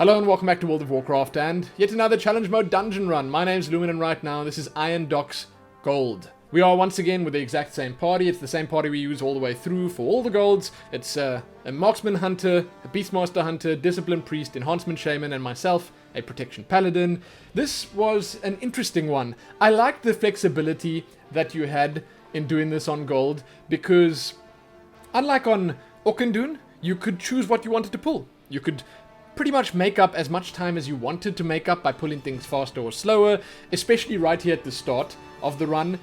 Hello and welcome back to World of Warcraft and yet another challenge mode dungeon run. My name's Lumin and right now this is Iron Docks Gold. We are once again with the exact same party. It's the same party we use all the way through for all the golds. It's a Marksman Hunter, a Beastmaster Hunter, Discipline Priest, Enhancement Shaman, and myself, a Protection Paladin. This was an interesting one. I liked the flexibility that you had in doing this on gold because unlike on Auchindoun, you could choose what you wanted to pull. You could pretty much make up as much time as you wanted to make up by pulling things faster or slower, especially right here at the start of the run.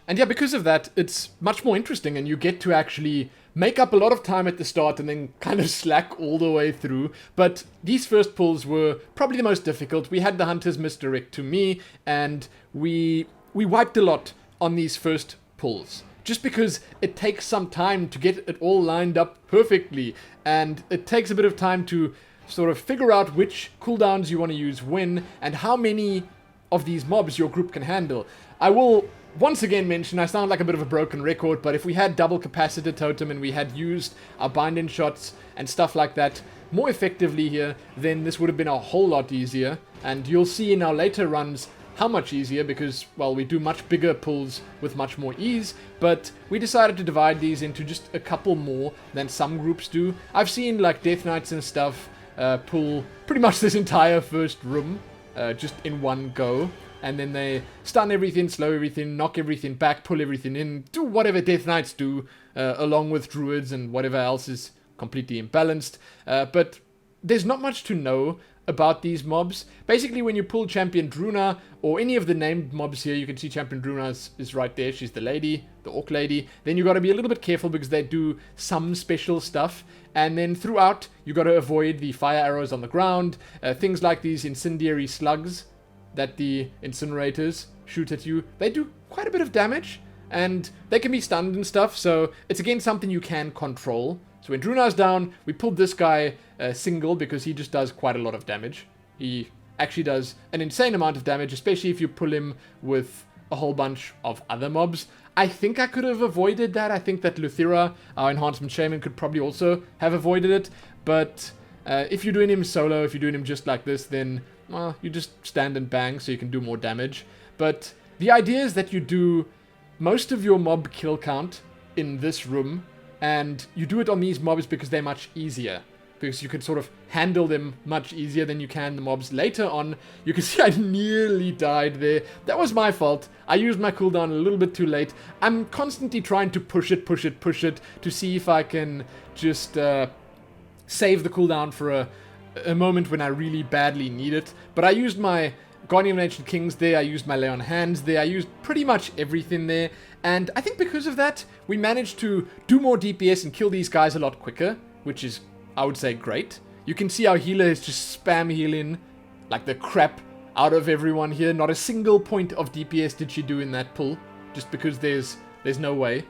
And yeah, because of that, it's much more interesting and you get to actually make up a lot of time at the start and then kind of slack all the way through. But these first pulls were probably the most difficult. We had the hunters misdirect to me and we wiped a lot on these first pulls. Just because it takes some time to get it all lined up perfectly and it takes a bit of time to sort of figure out which cooldowns you want to use when and how many of these mobs your group can handle. I will once again mention, I sound like a bit of a broken record, but if we had double capacitor totem and we had used our bind-in shots and stuff like that more effectively here, then this would have been a whole lot easier. And you'll see in our later runs how much easier because, well, we do much bigger pulls with much more ease, but we decided to divide these into just a couple more than some groups do. I've seen like Death Knights and stuff pull pretty much this entire first room just in one go, and then they stun everything, slow everything, knock everything back, pull everything in, do whatever Death Knights do, along with Druids and whatever else is completely imbalanced. But there's not much to know about these mobs. Basically, when you pull Champion Druna, or any of the named mobs here, you can see Champion Druna is right there, she's the lady, the Orc lady, then you got to be a little bit careful because they do some special stuff, and then throughout, you got to avoid the fire arrows on the ground, things like these incendiary slugs that the incinerators shoot at you. They do quite a bit of damage, and they can be stunned and stuff, so it's again something you can control. So when Druna's down, we pulled this guy single because he just does quite a lot of damage. He actually does an insane amount of damage, especially if you pull him with a whole bunch of other mobs. I think I could have avoided that. I think that Luthira, our Enhancement Shaman, could probably also have avoided it. But if you're doing him solo, if you're doing him just like this, then well, you just stand and bang so you can do more damage. But the idea is that you do most of your mob kill count in this room, and you do it on these mobs because they're much easier. Because you can sort of handle them much easier than you can the mobs later on. You can see I nearly died there. That was my fault. I used my cooldown a little bit too late. I'm constantly trying to push it to see if I can just save the cooldown for a moment when I really badly need it. But I used my Guardian of Ancient Kings there, I used my Lay on Hands there, I used pretty much everything there. And I think because of that, we managed to do more DPS and kill these guys a lot quicker, which is, I would say, great. You can see our healer is just spam healing like the crap out of everyone here. Not a single point of DPS did she do in that pull, just because there's no way.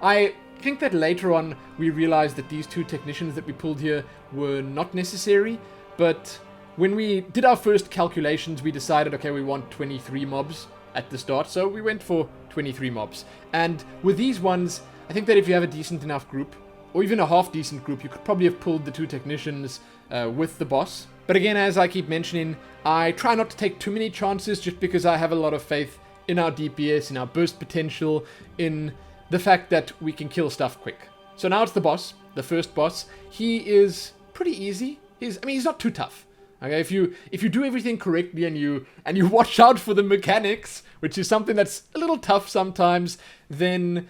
I think that later on we realized that these two technicians that we pulled here were not necessary, but when we did our first calculations, we decided, okay, we want 23 mobs at the start, so we went for 23 mobs. And with these ones, I think that if you have a decent enough group, or even a half-decent group, you could probably have pulled the two technicians with the boss. But again, as I keep mentioning, I try not to take too many chances just because I have a lot of faith in our DPS, in our burst potential, in the fact that we can kill stuff quick. So now it's the boss, the first boss. He is pretty easy. He's not too tough. Okay, if you do everything correctly and you watch out for the mechanics, which is something that's a little tough sometimes, then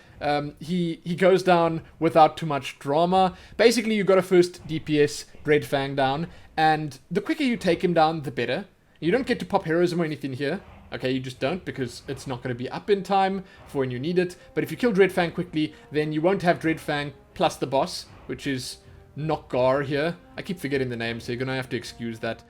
he goes down without too much drama. Basically, you got to first DPS Dreadfang down, and the quicker you take him down, the better. You don't get to pop heroism or anything here. Okay, you just don't, because it's not going to be up in time for when you need it. But if you kill Dreadfang quickly, then you won't have Dreadfang plus the boss, which is Nok'gar here. I keep forgetting the name, so you're going to have to excuse that.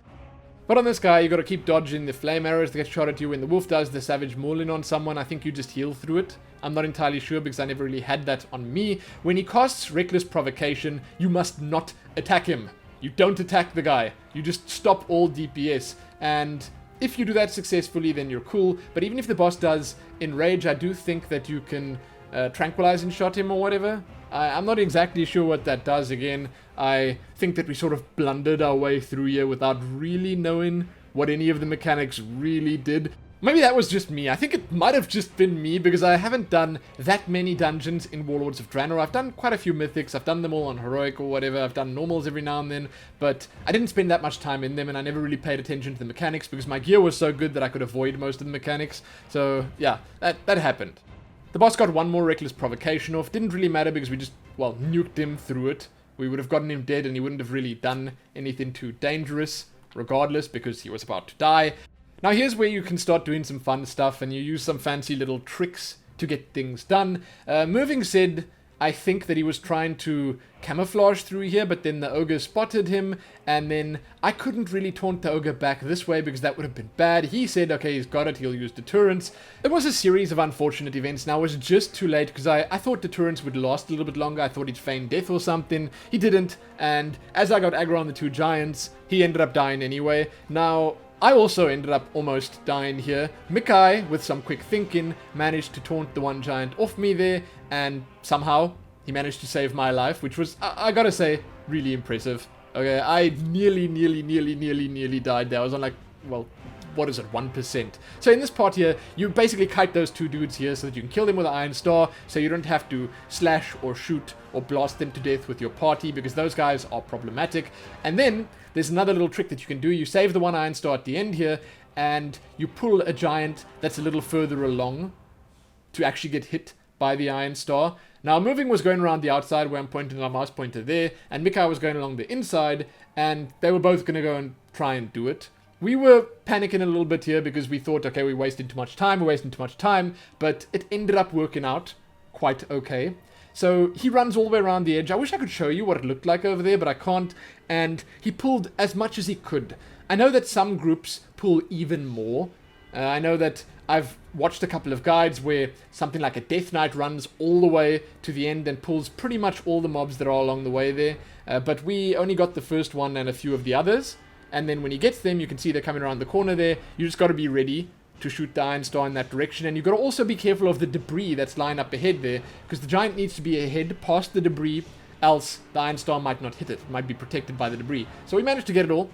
But on this guy, you got to keep dodging the flame arrows that get shot at you. When the wolf does the savage mauling on someone, I think you just heal through it. I'm not entirely sure because I never really had that on me. When he casts Reckless Provocation, you must not attack him. You don't attack the guy. You just stop all DPS. And if you do that successfully, then you're cool. But even if the boss does Enrage, I do think that you can Tranquilize and shot him or whatever. I'm not exactly sure what that does. Again, I think that we sort of blundered our way through here without really knowing what any of the mechanics really did. Maybe that was just me. I think it might have just been me, because I haven't done that many dungeons in Warlords of Draenor. I've done quite a few mythics. I've done them all on heroic or whatever. I've done normals every now and then, but I didn't spend that much time in them, and I never really paid attention to the mechanics because my gear was so good that I could avoid most of the mechanics. So yeah, that happened. The boss got one more reckless provocation off. Didn't really matter because we just, well, nuked him through it. We would have gotten him dead and he wouldn't have really done anything too dangerous regardless, because he was about to die. Now here's where you can start doing some fun stuff and you use some fancy little tricks to get things done. Moving said, I think that he was trying to camouflage through here, but then the ogre spotted him, and then I couldn't really taunt the ogre back this way because that would have been bad. He said, okay, he's got it, he'll use deterrence. It was a series of unfortunate events. Now it was just too late because I thought deterrence would last a little bit longer. I thought he'd feign death or something. He didn't, and as I got aggro on the two giants, he ended up dying anyway. Now, I also ended up almost dying here. Mikai, with some quick thinking, managed to taunt the one giant off me there, and somehow he managed to save my life, which was, I gotta say, really impressive. Okay, I nearly died there. I was on like, well, what is it, 1%. So in this part here, you basically kite those two dudes here so that you can kill them with an iron star, so you don't have to slash or shoot or blast them to death with your party, because those guys are problematic. And then there's another little trick that you can do. You save the one iron star at the end here, and you pull a giant that's a little further along to actually get hit by the iron star. Now, Moving was going around the outside where I'm pointing my mouse pointer there, and Mikai was going along the inside, and they were both going to go and try and do it. We were panicking a little bit here because we thought, okay, we're wasting too much time, but it ended up working out quite okay. So he runs all the way around the edge. I wish I could show you what it looked like over there, but I can't. And he pulled as much as he could. I know that some groups pull even more. I know that I've watched a couple of guides where something like a Death Knight runs all the way to the end and pulls pretty much all the mobs that are along the way there. But we only got the first one and a few of the others. And then when he gets them, you can see they're coming around the corner there. You just got to be ready to shoot the Iron Star in that direction. And you've got to also be careful of the debris that's lying up ahead there, because the giant needs to be ahead past the debris, else the Iron Star might not hit it. It might be protected by the debris. So we managed to get it all.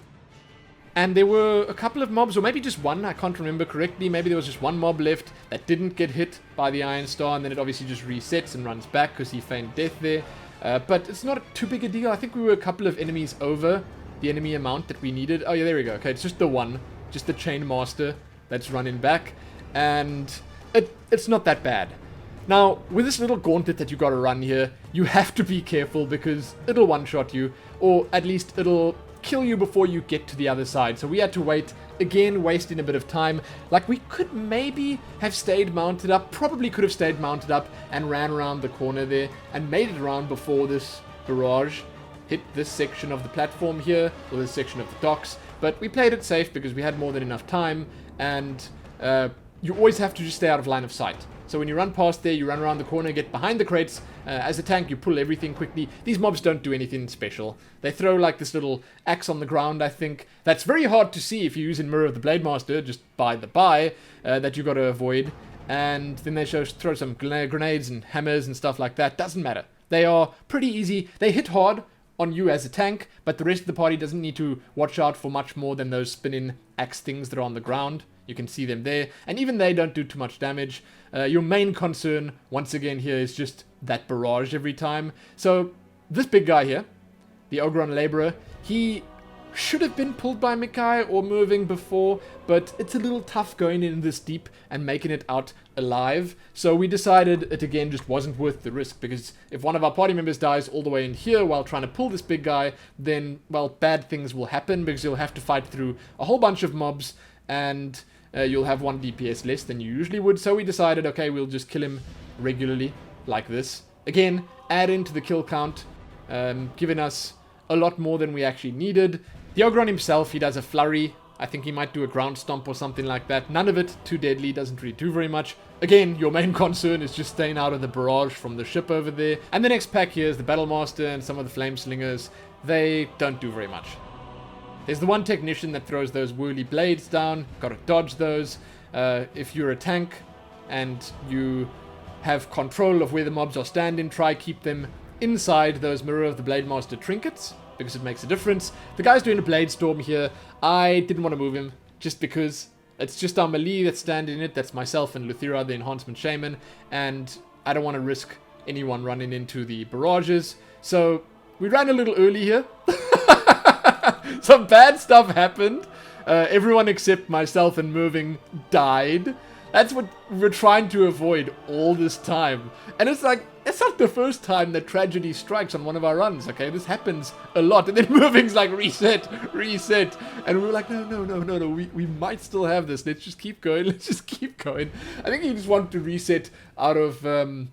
And there were a couple of mobs, or maybe just one, I can't remember correctly. Maybe there was just one mob left that didn't get hit by the Iron Star, and then it obviously just resets and runs back because he feigned death there. But it's not too big a deal. I think we were a couple of enemies over the enemy amount that we needed. Oh yeah, there we go. Okay, it's just the one, just the Chain Master that's running back, and it's not that bad. Now, with this little gauntlet that you got to run here, you have to be careful because it'll one-shot you, or at least it'll kill you before you get to the other side. So we had to wait, again, wasting a bit of time. Like, we could maybe have stayed mounted up, probably could have stayed mounted up and ran around the corner there and made it around before this barrage hit this section of the platform here, or this section of the docks. But we played it safe because we had more than enough time, and you always have to just stay out of line of sight. So when you run past there, you run around the corner, get behind the crates. As a tank, you pull everything quickly. These mobs don't do anything special. They throw like this little axe on the ground, I think. That's very hard to see if you're using Mirror of the Blade Master, just by the by, that you got to avoid. And then they throw some grenades and hammers and stuff like that. Doesn't matter. They are pretty easy. They hit hard on you as a tank, but the rest of the party doesn't need to watch out for much more than those spinning axe things that are on the ground. You can see them there, and even they don't do too much damage. Your main concern, once again here, is just that barrage every time. So, this big guy here, the Ogron Laborer, he should have been pulled by Mikai or Moving before, but it's a little tough going in this deep and making it out alive. So we decided it again just wasn't worth the risk, because if one of our party members dies all the way in here while trying to pull this big guy, then, well, bad things will happen, because you'll have to fight through a whole bunch of mobs, and you'll have 1 DPS less than you usually would. So we decided, okay, we'll just kill him regularly, like this. Again, add into the kill count, giving us a lot more than we actually needed. The Ogron himself, he does a flurry. I think he might do a ground stomp or something like that. None of it too deadly, doesn't really do very much. Again, your main concern is just staying out of the barrage from the ship over there. And the next pack here is the Battle Master and some of the Flame Slingers. They don't do very much. There's the one technician that throws those whirly blades down. Gotta dodge those. If you're a tank and you have control of where the mobs are standing, try keep them inside those Mirror of the Blade Master trinkets, because it makes a difference. The guy's doing a Blade Storm here. I didn't want to move him, just because it's just our melee that's standing in it. That's myself and Luthira, the Enhancement Shaman, and I don't want to risk anyone running into the barrages. So we ran a little early here. Some bad stuff happened. Everyone except myself and Merving died. That's what we're trying to avoid all this time. And it's like, it's not the first time that tragedy strikes on one of our runs, okay? This happens a lot. And then Merving's like, reset. And we were like, no, we might still have this. Let's just keep going. Let's just keep going. I think he just wanted to reset out of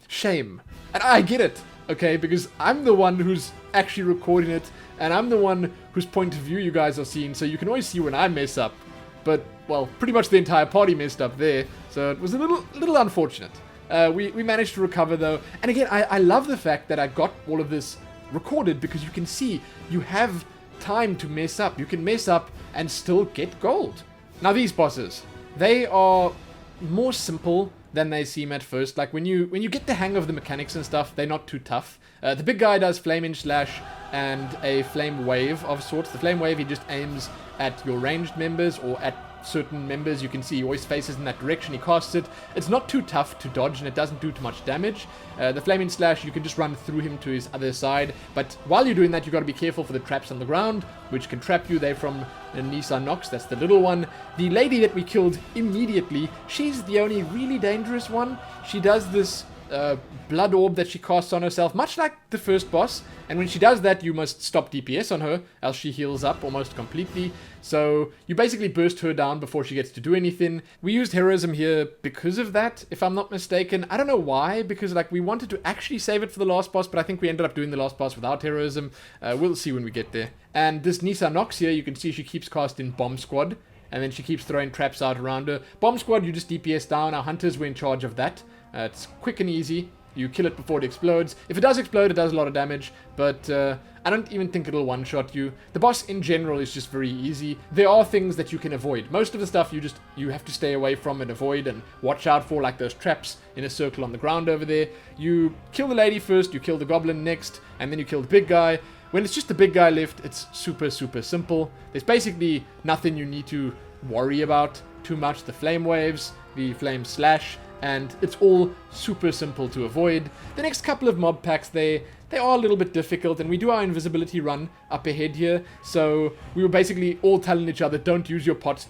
shame. And I get it, okay? Because I'm the one who's actually recording it. And I'm the one whose point of view you guys are seeing. So you can always see when I mess up. But, well, pretty much the entire party messed up there. So it was a little unfortunate. We managed to recover, though. And again, I love the fact that I got all of this recorded, because you can see you have time to mess up. You can mess up and still get gold. Now, these bosses, they are more simple than they seem at first. Like, when you get the hang of the mechanics and stuff, they're not too tough. The big guy does Flame Slash and a Flame Wave of sorts. The Flame Wave, he just aims at your ranged members or at certain members. You can see he always faces in that direction. He casts it. It's not too tough to dodge, and it doesn't do too much damage. The Flaming Slash, you can just run through him to his other side, but while you're doing that, you've got to be careful for the traps on the ground, which can trap you. They're from Nisa Nox, that's the little one. The lady that we killed immediately, she's the only really dangerous one. She does this blood orb that she casts on herself, much like the first boss, and when she does that, you must stop DPS on her, else she heals up almost completely. So you basically burst her down before she gets to do anything. We used heroism here because of that, if I'm not mistaken. I don't know why, because like we wanted to actually save it for the last boss, but I think we ended up doing the last boss without heroism. We'll see when we get there. And this Nisa Nox here, you can see she keeps casting Bomb Squad, and then she keeps throwing traps out around her. Bomb Squad, you just DPS down. Our hunters were in charge of that. It's quick and easy. You kill it before it explodes. If it does explode, it does a lot of damage, but I don't even think it'll one-shot you. The boss in general is just very easy. There are things that you can avoid. Most of the stuff you have to stay away from and avoid and watch out for, like those traps in a circle on the ground over there. You kill the lady first, you kill the goblin next, and then you kill the big guy. When it's just the big guy left, it's super, super simple. There's basically nothing you need to worry about too much. The flame waves, the flame slash, and it's all super simple to avoid. The next couple of mob packs, they are a little bit difficult, and we do our invisibility run up ahead here, so we were basically all telling each other, don't use your pots,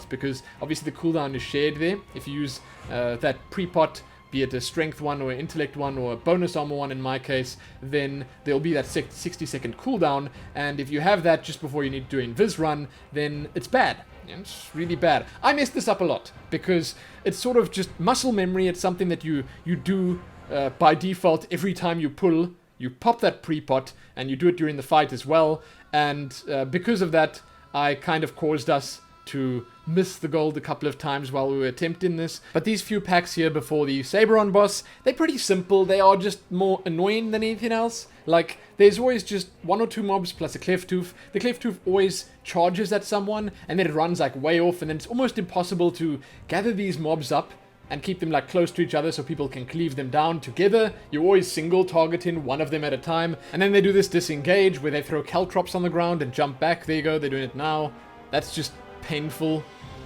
because obviously the cooldown is shared there. If you use that pre-pot, be it a strength one or an intellect one or a bonus armor one in my case, then there'll be that 60-second cooldown, and if you have that just before you need to do an invis run, then it's bad. It's really bad. I messed this up a lot because it's sort of just muscle memory. It's something that you do by default every time you pull. You pop that pre-pot and you do it during the fight as well. And because of that, I kind of caused us to miss the gold a couple of times while we were attempting this. But these few packs here before the Saberon boss, they're pretty simple. They are just more annoying than anything else. Like, there's always just one or two mobs plus a Clefttooth. The Clefttooth always charges at someone, and then it runs like way off, and then it's almost impossible to gather these mobs up and keep them like close to each other so people can cleave them down together. You're always single targeting one of them at a time. And then they do this disengage where they throw caltrops on the ground and jump back. There you go, they're doing it now. That's just painful.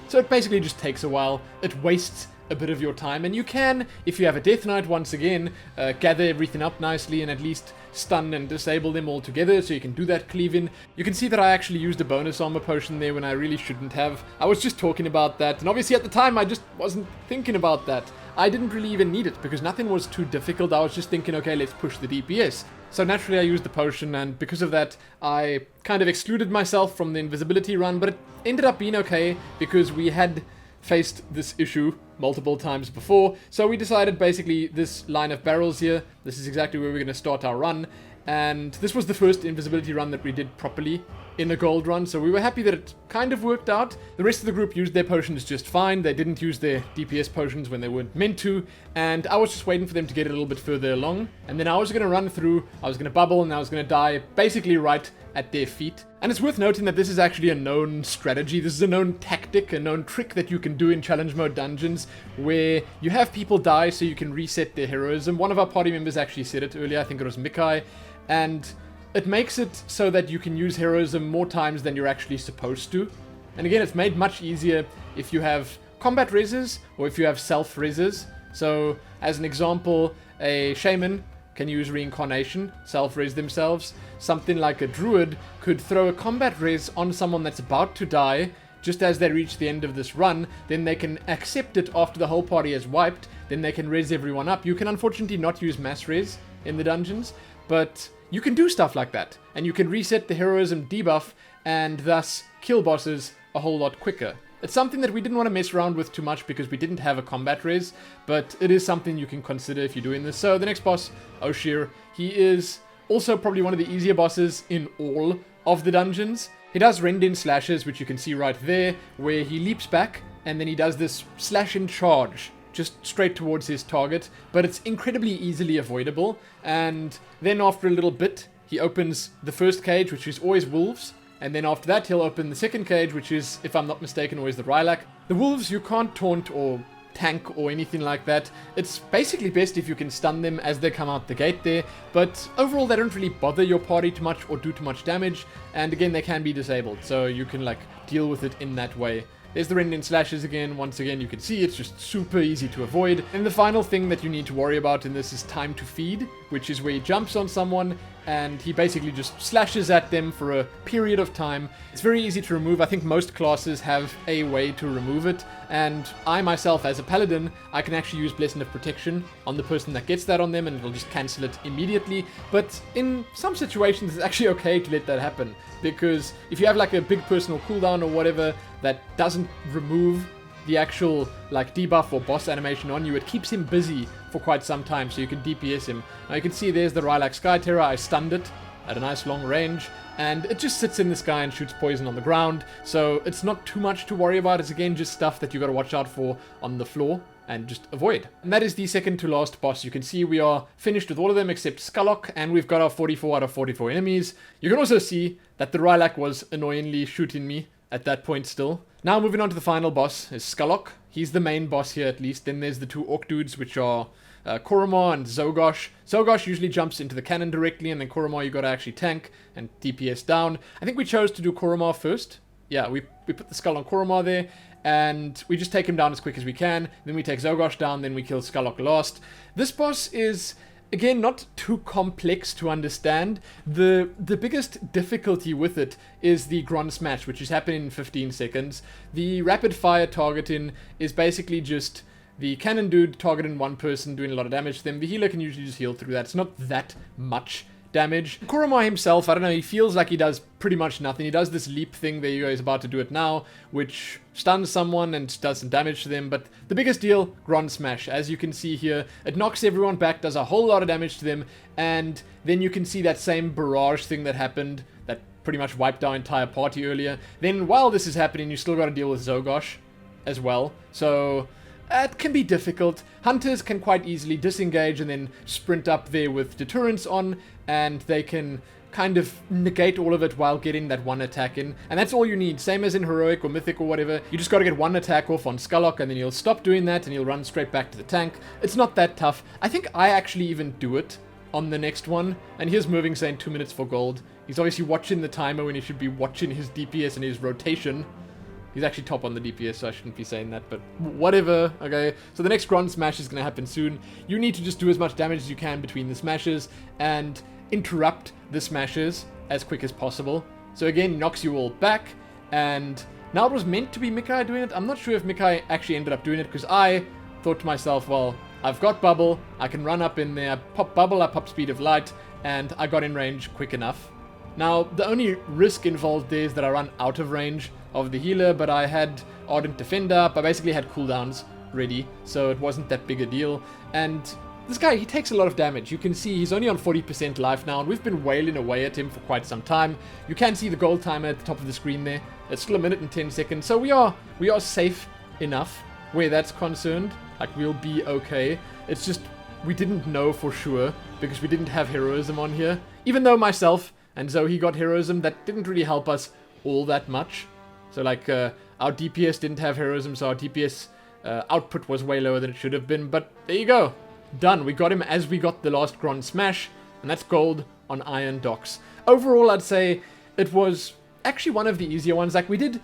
So it basically just takes a while. It wastes a bit of your time, and you can, if you have a Death Knight once again, gather everything up nicely and at least stun and disable them all together, so you can do that cleaving. You can see that I actually used a bonus armor potion there when I really shouldn't have. I was just talking about that, and obviously at the time I just wasn't thinking about that. I didn't really even need it because nothing was too difficult. I was just thinking, okay, let's push the DPS. So naturally I used the potion, and because of that I kind of excluded myself from the invisibility run, but it ended up being okay because we had faced this issue multiple times before. So we decided basically this line of barrels here, this is exactly where we're going to start our run. And this was the first invisibility run that we did properly. in a gold run, so we were happy that it kind of worked out. The rest of the group used their potions just fine. They didn't use their DPS potions when they weren't meant to, and I was just waiting for them to get a little bit further along, and then I was going to run through, I was going to bubble, and I was going to die basically right at their feet. And it's worth noting that this is actually a known strategy. This is a known tactic, a known trick that you can do in challenge mode dungeons, where you have people die so you can reset their heroism. One of our party members actually said it earlier, I think it was Mikai, and it makes it so that you can use heroism more times than you're actually supposed to. And again, it's made much easier if you have combat reses or if you have self reses. So, as an example, a shaman can use reincarnation, self-res themselves. Something like a druid could throw a combat res on someone that's about to die just as they reach the end of this run. Then they can accept it after the whole party is wiped. Then they can res everyone up. You can unfortunately not use mass res in the dungeons, but you can do stuff like that. And you can reset the heroism debuff and thus kill bosses a whole lot quicker. It's something that we didn't want to mess around with too much because we didn't have a combat res, but it is something you can consider if you're doing this. So the next boss, Oshir, he is also probably one of the easier bosses in all of the dungeons. He does rend-in slashes, which you can see right there, where he leaps back and then he does this slash and charge just straight towards his target, but it's incredibly easily avoidable. And then after a little bit, he opens the first cage, which is always wolves. And then after that, he'll open the second cage, which is, if I'm not mistaken, always the Rylak. The wolves, you can't taunt or tank or anything like that. It's basically best if you can stun them as they come out the gate there. But overall, they don't really bother your party too much or do too much damage. And again, they can be disabled, so you can like deal with it in that way. There's the rend-in slashes again. Once again, you can see it's just super easy to avoid. And the final thing that you need to worry about in this is time to feed, which is where he jumps on someone and he basically just slashes at them for a period of time. It's very easy to remove. I think most classes have a way to remove it, and I myself, as a Paladin, I can actually use Blessing of Protection on the person that gets that on them, and it'll just cancel it immediately. But in some situations, it's actually okay to let that happen, because if you have like a big personal cooldown or whatever that doesn't remove the actual like debuff or boss animation on you, it keeps him busy for quite some time, so you can DPS him. Now you can see there's the Rylak Sky Terror. I stunned it at a nice long range, and it just sits in the sky and shoots poison on the ground, so it's not too much to worry about. It's again just stuff that you gotta watch out for on the floor and just avoid. And that is the second to last boss. You can see we are finished with all of them except Skulloc, and we've got our 44 out of 44 enemies. You can also see that the Rylak was annoyingly shooting me at that point still. Now moving on to the final boss is Skulloc. He's the main boss here at least. Then there's the two orc dudes, which are Koromar and Zogosh. Zogosh usually jumps into the cannon directly, and then Koromar you gotta actually tank and DPS down. I think we chose to do Koromar first. Yeah, we put the skull on Koromar there, and we just take him down as quick as we can. Then we take Zogosh down, then we kill Skulloc last. This boss is, again, not too complex to understand. The biggest difficulty with it is the Gron Smash, which is happening in 15 seconds. The rapid fire targeting is basically just the cannon dude targeting one person, doing a lot of damage to them. The healer can usually just heal through that. It's not that much damage. Koromar himself, I don't know, he feels like he does pretty much nothing. He does this leap thing, there you go, he's about to do it now, which stuns someone and does some damage to them. But the biggest deal, Gron Smash. As you can see here, it knocks everyone back, does a whole lot of damage to them, and then you can see that same barrage thing that happened, that pretty much wiped our entire party earlier. Then while this is happening, you still got to deal with Zogosh as well. So it can be difficult. Hunters can quite easily disengage and then sprint up there with deterrence on, and they can kind of negate all of it while getting that one attack in. And that's all you need. Same as in Heroic or Mythic or whatever. You just got to get one attack off on Skulloc, and then he'll stop doing that and he'll run straight back to the tank. It's not that tough. I think I actually even do it on the next one. And here's Moving saying 2 minutes for gold. He's obviously watching the timer when he should be watching his DPS and his rotation. He's actually top on the DPS, so I shouldn't be saying that, but whatever, okay? So the next Gron Smash is going to happen soon. You need to just do as much damage as you can between the smashes and interrupt the smashes as quick as possible. So again, he knocks you all back, and now it was meant to be Mikai doing it. I'm not sure if Mikai actually ended up doing it, because I thought to myself, well, I've got Bubble, I can run up in there, pop Bubble, I pop Speed of Light, and I got in range quick enough. Now, the only risk involved there is that I run out of range of the healer, but I had Ardent Defender up. I basically had cooldowns ready, so it wasn't that big a deal. And this guy, he takes a lot of damage. You can see he's only on 40% life now, and we've been wailing away at him for quite some time. You can see the gold timer at the top of the screen there. It's still 1 minute and 10 seconds, so we are safe enough where that's concerned. Like, we'll be okay. It's just, we didn't know for sure, because we didn't have heroism on here. Even though myself and Zoe got heroism, that didn't really help us all that much. So, like, our DPS didn't have heroism, so our DPS output was way lower than it should have been. But there you go. Done. We got him as we got the last Grand Smash, and that's gold on Iron Docks. Overall, I'd say it was actually one of the easier ones. Like, we did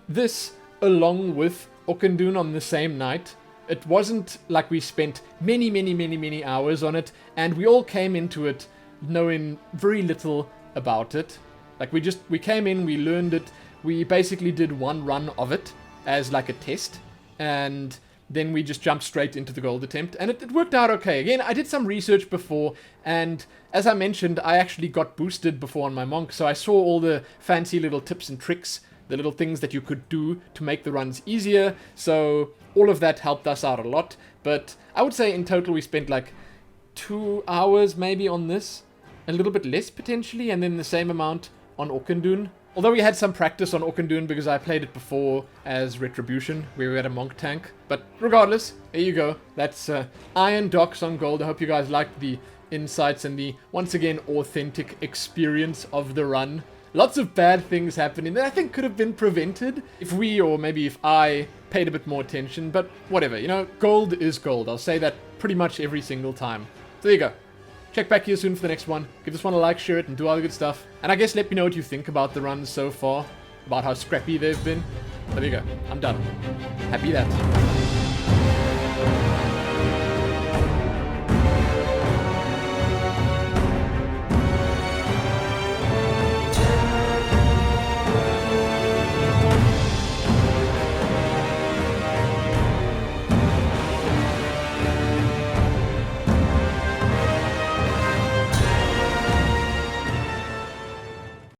this along with Oukendun on the same night. It wasn't like we spent many hours on it, and we all came into it knowing very little about it. Like, we came in, we learned it, we basically did one run of it as like a test, and then we just jumped straight into the gold attempt, and it worked out okay. Again, I did some research before, and as I mentioned, I actually got boosted before on my Monk, so I saw all the fancy little tips and tricks, the little things that you could do to make the runs easier, so all of that helped us out a lot. But I would say in total we spent like 2 hours maybe on this, a little bit less potentially, and then the same amount on Oukendun. Although we had some practice on Oukendun because I played it before as Retribution, where we had a Monk tank. But regardless, there you go. That's Iron Docks on gold. I hope you guys liked the insights and the, once again, authentic experience of the run. Lots of bad things happening that I think could have been prevented if we, or maybe if I, paid a bit more attention. But whatever, you know, gold is gold. I'll say that pretty much every single time. So there you go. Check back here soon for the next one. Give this one a like, share it, and do all the good stuff. And I guess let me know what you think about the runs so far, about how scrappy they've been. So there you go. I'm done. Happy that.